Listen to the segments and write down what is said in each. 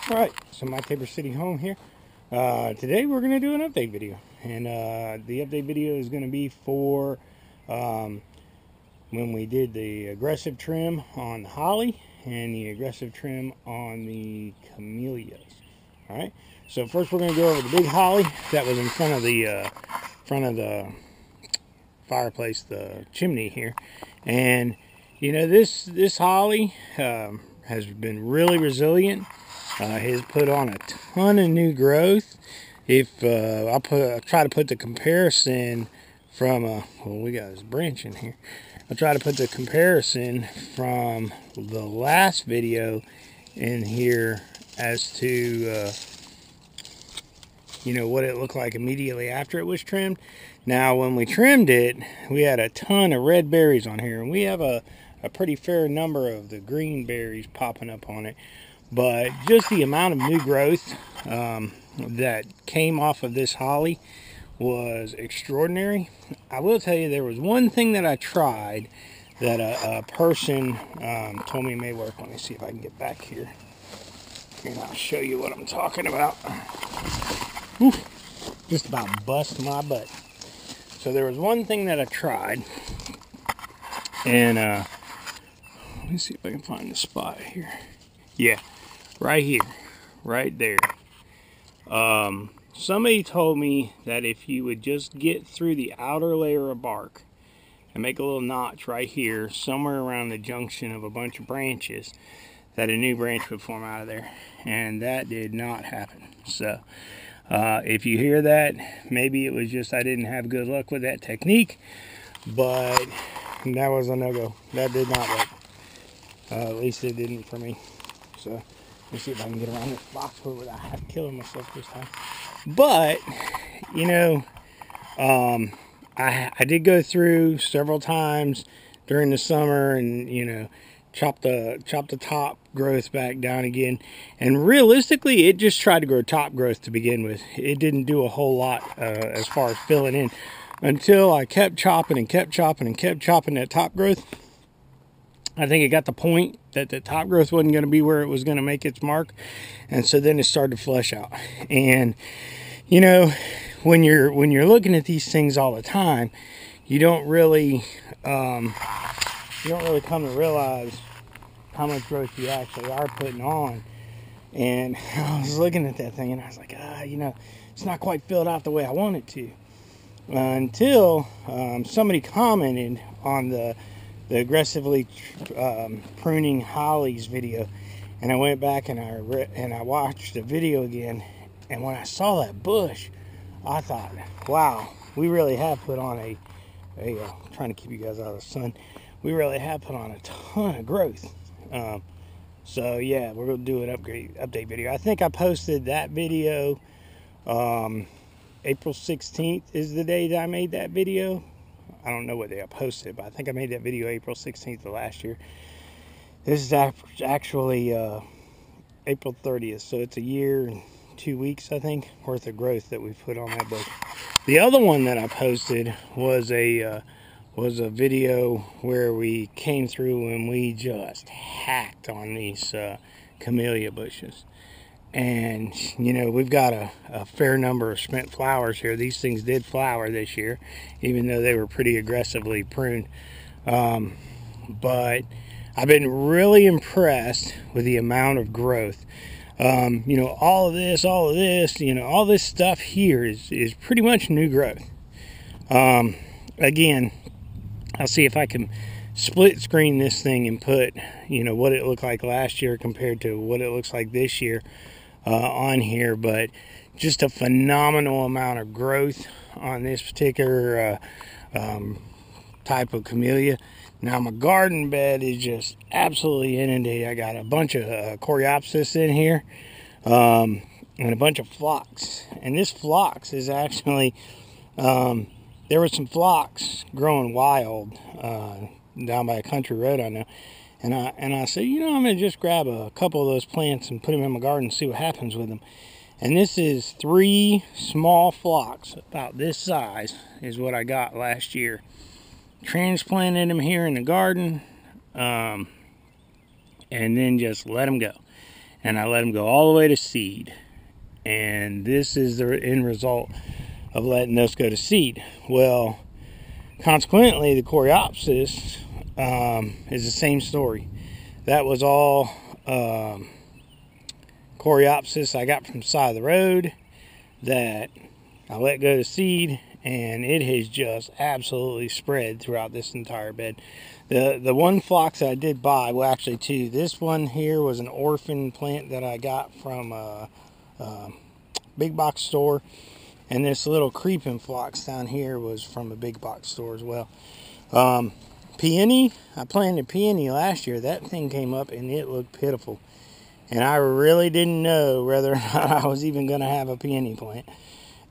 Alright, so my Tabor City home here. Today we're going to do an update video. And the update video is going to be for when we did the aggressive trim on the Holly and the aggressive trim on the Camellias. Alright, so first we're going to go over the big Holly that was in front of the fireplace, the chimney here. And you know, this Holly has been really resilient. Has put on a ton of new growth. If I'll try to put the comparison from well, we got this branch in here. I'll try to put the comparison from the last video in here as to you know, what it looked like immediately after it was trimmed. Now when we trimmed it, we had a ton of red berries on here, and we have a pretty fair number of the green berries popping up on it. But just the amount of new growth that came off of this Holly was extraordinary. I will tell you, there was one thing that I tried that a person told me may work. Let me see if I can get back here and I'll show you what I'm talking about. Whew, just about bust my butt. So there was one thing that I tried, and let me see if I can find the spot here. Yeah, right here, right there. Somebody told me that if you would just get through the outer layer of bark and make a little notch right here, somewhere around the junction of a bunch of branches, that a new branch would form out of there. And that did not happen. So if you hear that, maybe it was just I didn't have good luck with that technique, but that was a no-go. That did not work. At least it didn't for me. So let me see if I can get around this box without killing myself this time. But you know, I did go through several times during the summer, and you know, chop the top growth back down again. And realistically, it just tried to grow top growth to begin with. It didn't do a whole lot as far as filling in, until I kept chopping and kept chopping and kept chopping that top growth. I think it got the point that the top growth wasn't going to be where it was going to make its mark, and so then it started to flesh out. And you know, when you're looking at these things all the time, you don't really come to realize how much growth you actually are putting on. And I was looking at that thing, and I was like, you know, it's not quite filled out the way I want it to. Until somebody commented on the aggressively pruning hollies video, and I went back and I watched the video again, and when I saw that bush, I thought, wow, we really have put on a trying to keep you guys out of the sun, we really have put on a ton of growth. So yeah, we're gonna do an update video. I think I posted that video April 16th is the day that I made that video. I don't know what day I posted, but I think I made that video April 16th of last year. This is actually April 30th, so it's a year and 2 weeks, I think, worth of growth that we've put on that bush. The other one that I posted was a video where we came through and we just hacked on these camellia bushes. And you know, we've got a fair number of spent flowers here. These things did flower this year, even though they were pretty aggressively pruned. But I've been really impressed with the amount of growth. You know, all of this, you know, all this stuff here is pretty much new growth. Again, I'll see if I can split screen this thing and put, you know, what it looked like last year compared to what it looks like this year on here. But just a phenomenal amount of growth on this particular type of camellia. Now my garden bed is just absolutely inundated. I got a bunch of coreopsis in here and a bunch of phlox. And this phlox is actually, there were some phlox growing wild down by a country road I know. And I said, you know, I'm going to just grab a couple of those plants and put them in my garden and see what happens with them. And this is 3 small phlox, about this size, is what I got last year. Transplanted them here in the garden, and then just let them go. and I let them go all the way to seed. And this is the end result of letting those go to seed. Well, consequently, the Coreopsis is the same story. That was all Coreopsis I got from the side of the road that I let go to seed, and it has just absolutely spread throughout this entire bed. The one phlox that I did buy, well, actually two. This one here was an orphan plant that I got from a big box store, and this little creeping phlox down here was from a big box store as well. Peony, I planted peony last year. That thing came up and it looked pitiful, and I really didn't know whether or not I was even going to have a peony plant.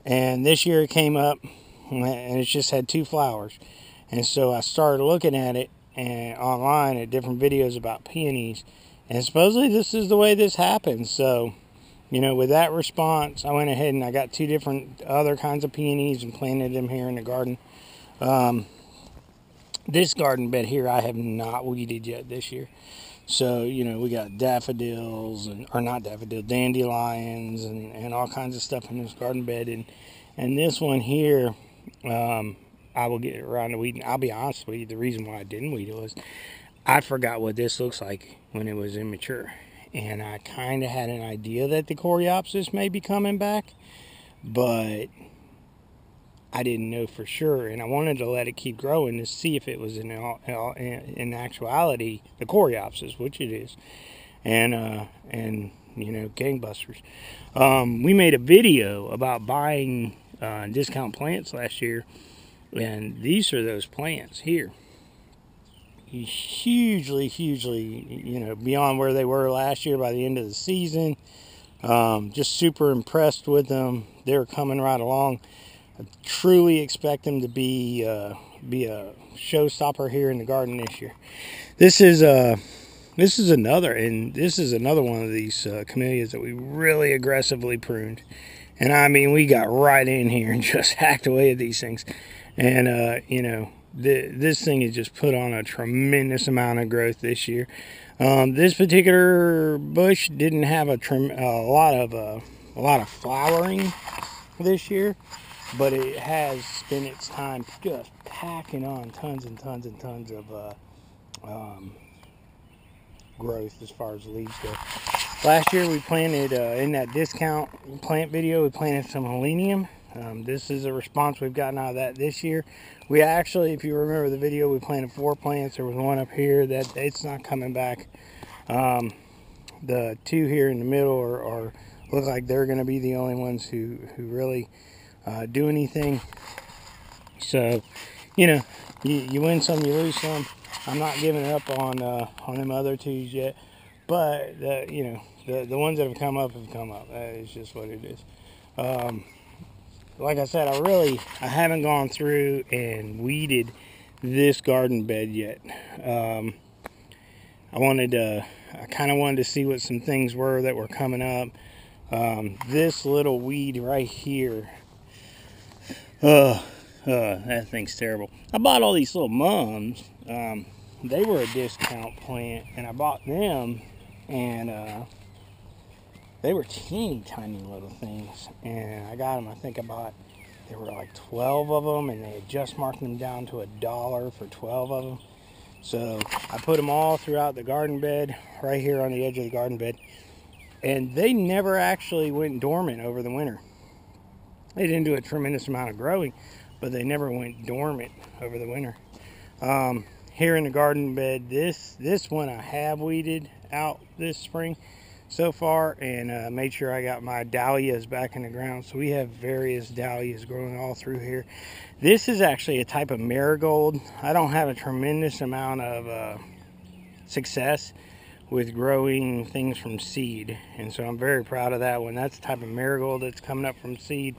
And this year it came up and it just had 2 flowers, and so I started looking at it and online at different videos about peonies, and supposedly this is the way this happens. So, you know, with that response, I went ahead and I got 2 different other kinds of peonies and planted them here in the garden. This garden bed here I have not weeded yet this year. So, you know, we got daffodils, or not daffodils, dandelions, and all kinds of stuff in this garden bed. And this one here, I will get around to weeding. I'll be honest with you, the reason why I didn't weed it was I forgot what this looks like when it was immature. And I kind of had an idea that the Coreopsis may be coming back, but I didn't know for sure, and I wanted to let it keep growing to see if it was in actuality the Coreopsis, which it is, and you know, gangbusters. We made a video about buying discount plants last year, and these are those plants here. Hugely, you know, beyond where they were last year by the end of the season. Just super impressed with them. They're coming right along. I truly expect them to be a showstopper here in the garden this year. This is another one of these camellias that we really aggressively pruned, and I mean, we got right in here and just hacked away at these things, and you know, this thing has just put on a tremendous amount of growth this year. This particular bush didn't have a lot of flowering this year, but it has spent its time just packing on tons and tons and tons of growth as far as leaves go. Last year we planted, in that discount plant video, we planted some Helenium. This is a response we've gotten out of that this year. We actually, if you remember the video, we planted 4 plants. There was one up here that it's not coming back. The 2 here in the middle are look like they're going to be the only ones who really do anything. So, you know, you win some, you lose some. I'm not giving up on them other 2s yet, but you know, the ones that have come up have come up. It's just what it is. Like I said, I haven't gone through and weeded this garden bed yet. I kind of wanted to see what some things were that were coming up. This little weed right here, that thing's terrible. I bought all these little mums. They were a discount plant, and I bought them, and they were teeny tiny little things, and I got them. I think there were like 12 of them, and they had just marked them down to $1 for 12 of them. So I put them all throughout the garden bed, right here on the edge of the garden bed, and they never actually went dormant over the winter. They didn't do a tremendous amount of growing, but they never went dormant over the winter. Here in the garden bed, this one I have weeded out this spring so far, and made sure I got my dahlias back in the ground. So we have various dahlias growing all through here. This is actually a type of marigold. I don't have a tremendous amount of success with growing things from seed, and so I'm very proud of that one. That's the type of marigold that's coming up from seed.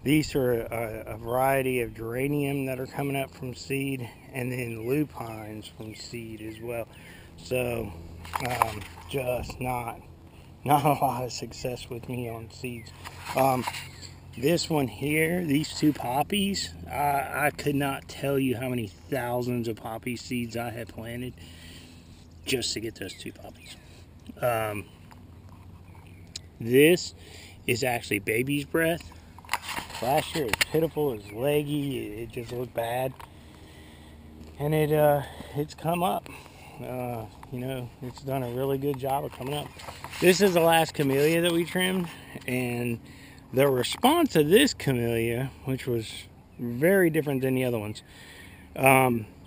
These are a variety of geranium that are coming up from seed, and then lupines from seed as well. So just not a lot of success with me on seeds. This one here, these 2 poppies, I could not tell you how many thousands of poppy seeds I had planted just to get those 2 poppies. This is actually baby's breath. Last year it was pitiful, it was leggy, it just looked bad. And it's come up. You know, it's done a really good job of coming up. This is the last camellia that we trimmed, and the response to this camellia, which was very different than the other ones,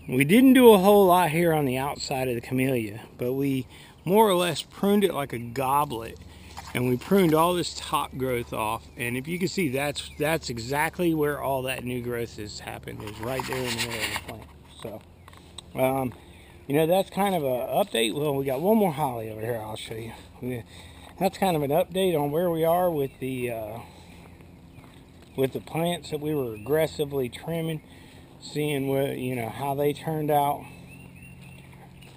we didn't do a whole lot here on the outside of the camellia, but we more or less pruned it like a goblet, and we pruned all this top growth off. And if you can see, that's exactly where all that new growth has happened, is right there in the middle of the plant. So you know, that's kind of an update. Well, we got one more holly over here I'll show you. That's kind of an update on where we are with the plants that we were aggressively trimming, seeing what, you know, how they turned out.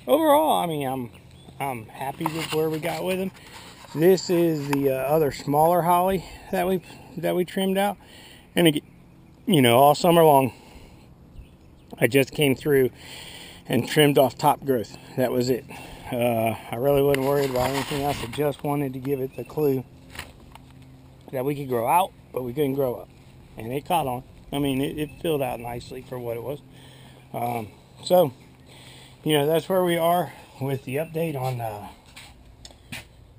Overall, I mean, I'm happy with where we got with them. This is the other smaller holly that we trimmed out, and again, you know, all summer long I just came through and trimmed off top growth. That was it. I really wasn't worried about anything else. I just wanted to give it the clue that we could grow out, but we couldn't grow up. And it caught on. I mean, it filled out nicely for what it was. So, you know, that's where we are with the update on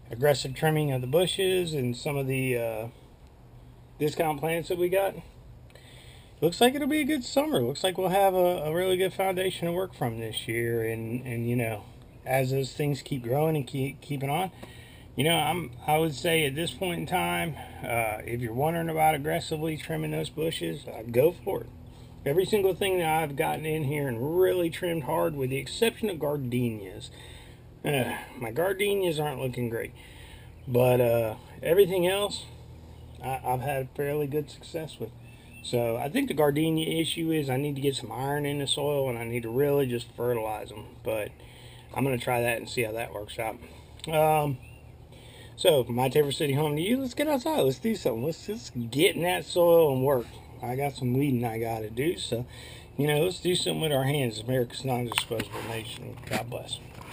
aggressive trimming of the bushes and some of the discount plants that we got. Looks like it'll be a good summer. Looks like we'll have a really good foundation to work from this year. And you know, as those things keep growing and keeping on, you know, I would say at this point in time, if you're wondering about aggressively trimming those bushes, go for it. Every single thing that I've gotten in here and really trimmed hard, with the exception of gardenias. My gardenias aren't looking great, but everything else I've had fairly good success with. So I think the gardenia issue is I need to get some iron in the soil, and I need to really just fertilize them. But I'm going to try that and see how that works out. So my Tabor City home to you. Let's get outside. Let's do something. Let's just get in that soil and work. I got some weeding I got to do. So, you know, let's do something with our hands. America's non-disposable nation. God bless.